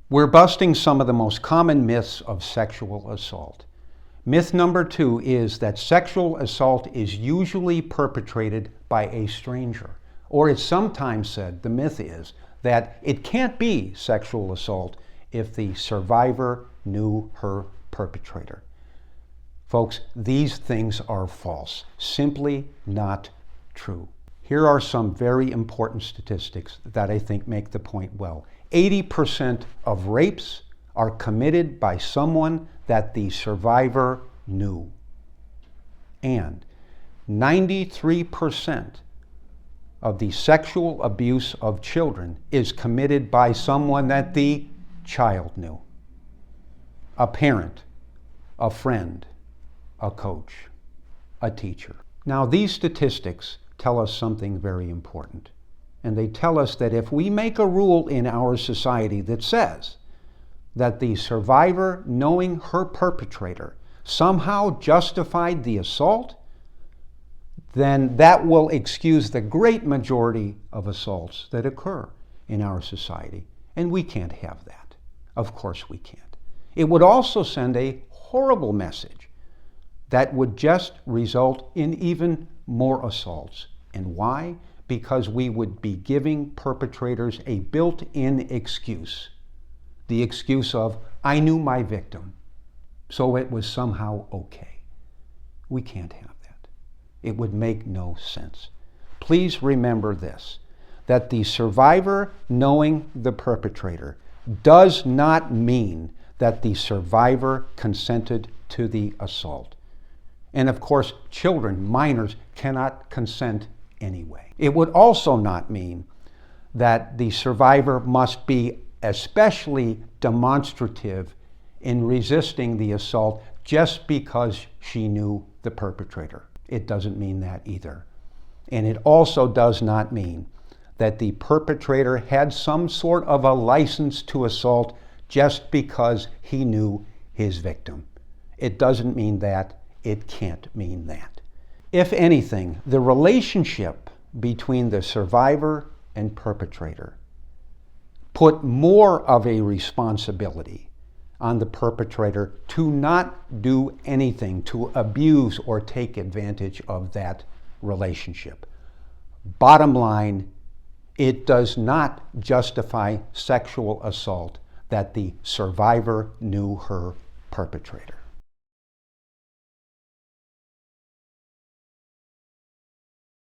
We're busting some of the most common myths of sexual assault. Myth number 2 is that sexual assault is usually perpetrated by a stranger. Or it's sometimes said, the myth is, that it can't be sexual assault if the survivor knew her perpetrator. Folks, these things are false, simply not true. Here are some very important statistics that I think make the point well. 80% of rapes are committed by someone that the survivor knew. And 93% of the sexual abuse of children is committed by someone that the child knew. A parent, a friend, a coach, a teacher. Now, these statistics tell us something very important. And they tell us that if we make a rule in our society that says that the survivor knowing her perpetrator somehow justified the assault, then that will excuse the great majority of assaults that occur in our society. And we can't have that. Of course we can't. It would also send a horrible message that would just result in even more assaults. And why? Because we would be giving perpetrators a built-in excuse. The excuse of, I knew my victim, so it was somehow okay. We can't have that. It would make no sense. Please remember this, that the survivor knowing the perpetrator does not mean that the survivor consented to the assault. And of course, children, minors, cannot consent anyway. It would also not mean that the survivor must be especially demonstrative in resisting the assault just because she knew the perpetrator. It doesn't mean that either. And it also does not mean that the perpetrator had some sort of a license to assault just because he knew his victim. It doesn't mean that. It can't mean that. If anything, the relationship between the survivor and perpetrator put more of a responsibility on the perpetrator to not do anything to abuse or take advantage of that relationship. Bottom line, it does not justify sexual assault that the survivor knew her perpetrator.